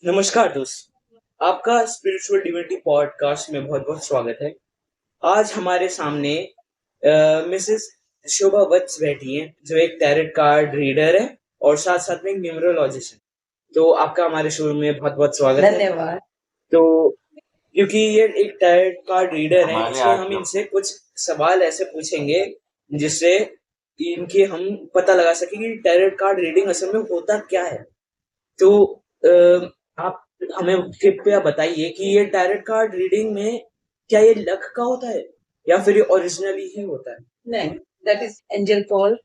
नमस्कार दोस्त, आपका स्पिरिचुअल डिविनिटी पॉडकास्ट में बहुत-बहुत स्वागत है। आज हमारे सामने मिसेस शोभा वत्स बैठी हैं, जो एक टैरोट कार्ड रीडर है और साथ-साथ में एक न्यूमरोलॉजिस्ट है। तो आपका हमारे शो में बहुत-बहुत स्वागत है। धन्यवाद। तो क्योंकि ये एक टैरोट कार्ड रीडर है, इसलिए हम इनसे कुछ सवाल ऐसे पूछेंगे, जिससे इनके हम पता लगा सकें कि टैरोट कार्ड रीडिंग असल में होता क्या है। तो आप हमें कृपया बताइए कि ये टैरोट कार्ड रीडिंग में क्या ये लक का होता है या फिर ये ओरिजिनली ही होता है? नहीं, दैट इज एंजल कॉल।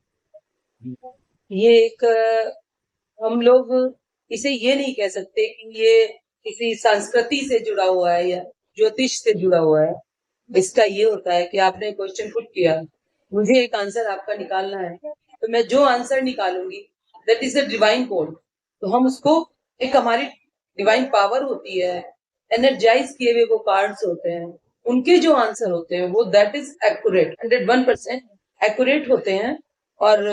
ये एक हम लोग इसे ये नहीं कह सकते कि ये किसी संस्कृति से जुड़ा हुआ है या ज्योतिष से जुड़ा हुआ है। इसका ये होता है कि आपने क्वेश्चन पुट किया, मुझे एक आंसर आपका निकालना है, तो मैं जो आंसर निकालूंगी that is the divine code. तो हम उसको, एक हमारी डिवाइन पावर होती है, एनर्जाइज किए हुए वो कार्ड्स होते हैं, उनके जो आंसर होते हैं वो दैट इज एक्यूरेट, 101% एक्यूरेट होते हैं। और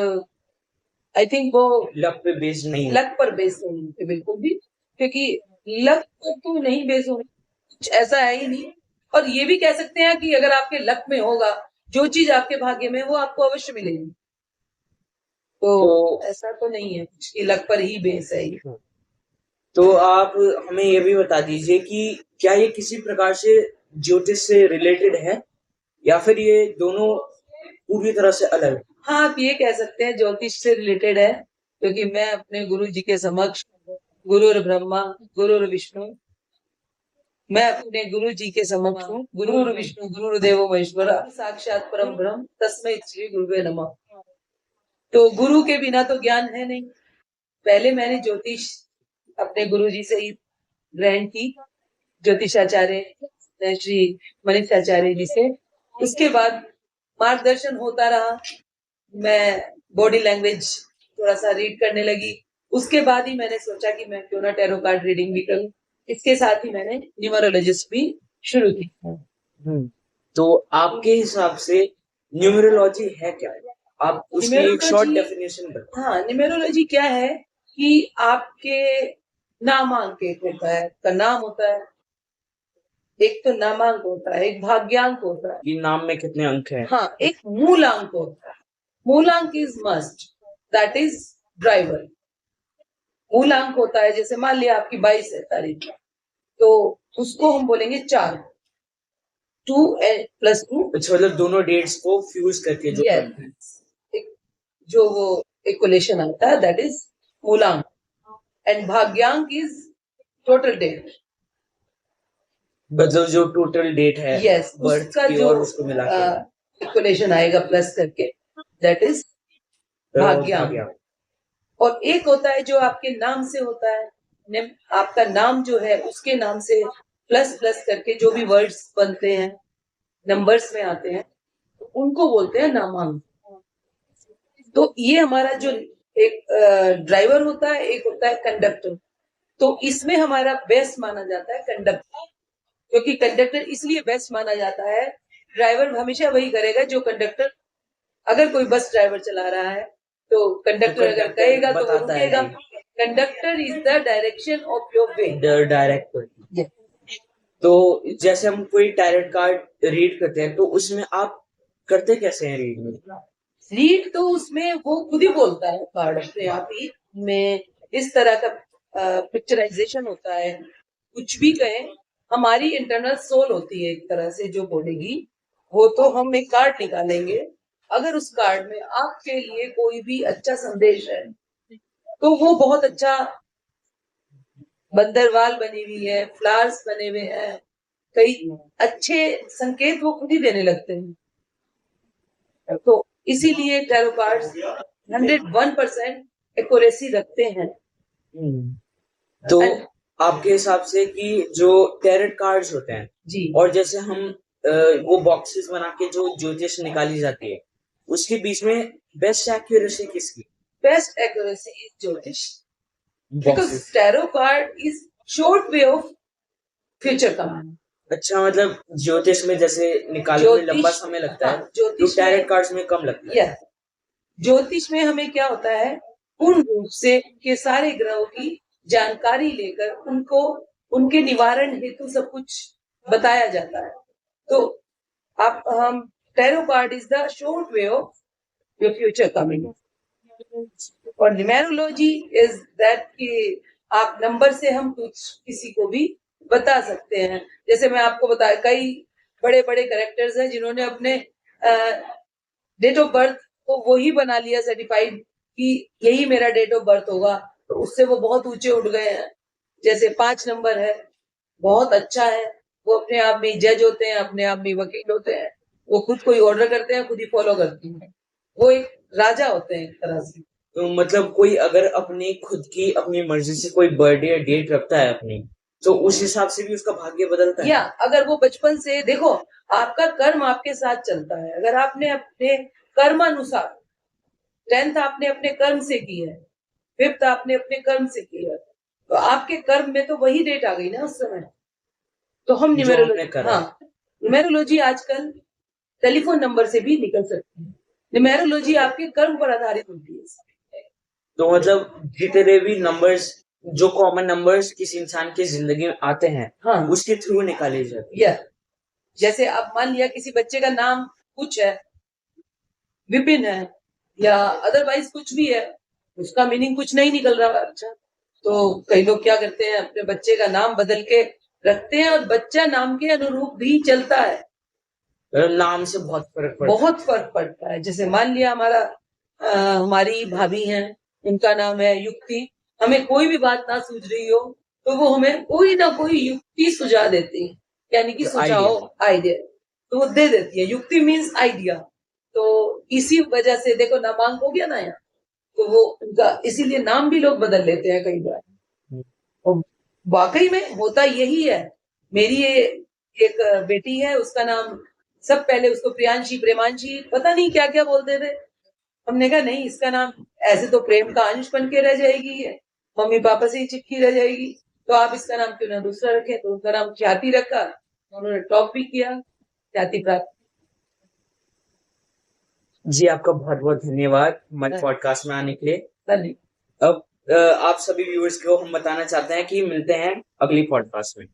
आई थिंक वो लक पे बेस्ड नहीं है। लक पर बेस नहीं होते बिल्कुल भी, क्योंकि लक पर तो नहीं बेस होने, कुछ ऐसा है ही नहीं। और ये भी कह सकते हैं कि अगर आपके लक में होगा, जो चीज आपके भाग्य में है, वो आपको अवश्य मिलेगी। तो ऐसा तो नहीं है कुछ कि लक पर ही बेस है ये। तो आप हमें ये भी बता दीजिए कि क्या ये किसी प्रकार से ज्योतिष से रिलेटेड है या फिर ये दोनों पूरी तरह से अलग है? हाँ, आप ये कह सकते हैं ज्योतिष से रिलेटेड है, क्योंकि मैं अपने गुरु जी के समक्ष गुरुर ब्रह्मा गुरुर विष्णु, मैं अपने गुरु जी के समक्ष हूँ। गुरुर विष्णु गुरुदेवो महेश्वरा साक्षात परम ब्रह्म तस्मै श्री गुरुवे नमः। तो गुरु के बिना तो ज्ञान है नहीं। पहले मैंने ज्योतिष अपने गुरु जी से ही ग्रहण की, ज्योतिषाचार्य श्री मनीष आचार्य जी से। उसके बाद मार्गदर्शन होता रहा, मैं बॉडी लैंग्वेज थोड़ा सा रीड करने लगी। उसके बाद ही मैंने सोचा कि मैं क्यों ना टैरो कार्ड रीडिंग भी करूं। इसके साथ ही मैंने न्यूमरोलॉजिस्ट भी शुरू की। तो आपके हिसाब से न्यूमरोलॉजी है क्या? आप उसकी एक शॉर्ट डेफिनेशन बताओ। हाँ, न्यूमरोलॉजी क्या है कि आपके नामांक एक होता है, का नाम होता है, एक तो नामांक होता है, एक भाग्यांक होता है। कि नाम में कितने अंक हैं? हाँ, एक मूलांक होता है। मूलांक is must, that is driver. मूलांक होता है, जैसे मान लिया आपकी 22 है तारीख, तो उसको हम बोलेंगे 4, 2+2। अच्छा, मतलब दोनों डेट्स को फ्यूज करके जो करते हैं। एक जो वो इक्वेशन आता है दैट इज मूलांक, एंड भाग्यांक इज टोटल डेट। मतलब जो टोटल डेट है यस, बर्थ उसका की जो और उसको मिला के इक्वेशन आएगा प्लस करके, दैट इज भाग्यांक। भाग्यांक। और एक होता है जो आपके नाम से होता है, आपका नाम जो है उसके नाम से प्लस प्लस करके जो भी वर्ड्स बनते हैं, नंबर्स में आते हैं, तो उनको बोलते हैं नामांक। तो ये हमारा जो एक ड्राइवर होता है, एक होता है कंडक्टर। तो इसमें हमारा बेस्ट माना जाता है कंडक्टर, क्योंकि कंडक्टर इसलिए बेस्ट माना जाता है, ड्राइवर हमेशा वही करेगा जो कंडक्टर, अगर कोई बस ड्राइवर चला रहा है तो कंडक्टर अगर कहेगा तो वो रुकेगा। Conductor is the direction of your way, the director. तो जैसे हम कोई टैरोट कार्ड रीड करते हैं तो उसमें आप करते कैसे हैं रीड में? रीड तो उसमें वो खुद ही बोलता है कार्ड अपने आप ही में, इस तरह का पिक्चराइजेशन होता है। कुछ भी कहें, हमारी इंटरनल सोल होती है एक तरह से जो बोलेगी वो। तो हम एक कार्ड निकालेंगे, अगर उस कार्ड में आपके लिए कोई भी अच्छा संदेश है तो वो बहुत अच्छा, बंदरवाल बनी हुई है, फ्लावर्स बने हुए हैं, कई अच्छे संकेत वो खुद ही देने लगते हैं। तो इसीलिए टैरो कार्ड्स 101% एक्यूरेसी रखते हैं। तो आपके हिसाब से कि जो टैरोट कार्ड्स होते हैं जी, और जैसे हम वो बॉक्सेस बना के जो ज्योतिष निकाली जाती है, उसके बीच में बेस्ट एक्यूरेसी किसकी? बेस्ट एक्यूरेसी इज ज्योतिष, because tarot card is short way of future command. अच्छा, मतलब ज्योतिष में जैसे निकालने में लंबा समय लगता है, तो टैरोट कार्ड्स में कम लगता है। ज्योतिष में हमें क्या होता है, पूर्ण रूप से के सारे ग्रहों की जानकारी लेकर उनको उनके निवारण हेतु सब कुछ बताया जाता है। तो आप हम tarot card is the short way of your future coming. और न्यूमेरोलॉजी इज दैट कि आप नंबर से हम कुछ किसी को भी बता सकते हैं। जैसे मैं आपको बताया, कई बड़े बड़े कैरेक्टर्स हैं जिन्होंने अपने डेट ऑफ बर्थ को वो ही बना लिया सर्टिफाइड कि यही मेरा डेट ऑफ बर्थ होगा, तो उससे वो बहुत ऊंचे उठ गए हैं। जैसे 5 नंबर है, बहुत अच्छा है, वो अपने आप में जज होते हैं, अपने आप में वकील होते हैं, वो खुद कोई ऑर्डर करते हैं, खुद ही फॉलो करते हैं, वो एक राजा होते हैं एक तरह से। तो मतलब कोई अगर अपनी खुद की अपनी मर्जी से कोई बर्थडे या डेट रखता है अपनी, तो उस हिसाब से भी उसका भाग्य बदलता है। या अगर वो बचपन से, देखो आपका कर्म आपके साथ चलता है, अगर आपने अपने कर्मानुसार 10th आपने अपने कर्म से की है, 5th आपने अपने कर्म से की है, तो आपके कर्म में तो वही डेट आ गई ना उस समय। तो हम जो हमने न्यूमेरोलॉजी, करा। हाँ, न्यूमेरोलॉजी आजकल टेलीफोन नंबर से भी निकल सकती है। न्यूमेरोलॉजी आपके कर्म पर आधारित होती है। तो मतलब जितने भी नंबर्स, जो कॉमन नंबर्स किसी इंसान की जिंदगी में आते हैं, हाँ, उसके थ्रू निकाले जाते हैं। या जैसे अब मान लिया किसी बच्चे का नाम कुछ है, विपिन है, या अदरवाइज कुछ भी है, उसका मीनिंग कुछ नहीं निकल रहा। अच्छा, तो कई लोग क्या करते हैं, अपने बच्चे का नाम बदल के रखते हैं और बच्चा नाम के अनुरूप भी चलता है। नाम से बहुत फर्क पड़ता है। बहुत फर्क पड़ता है। जैसे मान लिया हमारी भाभी हैं, उनका नाम है युक्ति, हमें कोई भी बात ना सूझ रही हो तो वो हमें कोई ना कोई युक्ति सुझा देती है, यानी कि सुझाव, आइडिया, तो वो दे देती है। युक्ति मीन्स आइडिया। तो इसी वजह से देखो नामांक हो गया ना यहाँ, तो वो उनका इसीलिए नाम भी लोग बदल लेते हैं कई बार। और वाकई में होता यही है। मेरी ये एक बेटी है, उसका नाम सब पहले उसको प्रियांशी, प्रेमांशी, पता नहीं क्या क्या बोलते थे। हमने कहा नहीं, इसका नाम ऐसे तो प्रेम का अंश बन के रह जाएगी, है मम्मी पापा से ही चिपकी रह जाएगी, तो आप इसका नाम क्यों ना दूसरा रखें। तो उनका नाम ख्याति रखा, उन्होंने टॉप भी किया, ख्याति प्राप्त। जी, आपका बहुत बहुत धन्यवाद हमारे पॉडकास्ट में आने के लिए। धन्यवाद। अब आप सभी व्यूअर्स को हम बताना चाहते हैं कि मिलते हैं अगली पॉडकास्ट में।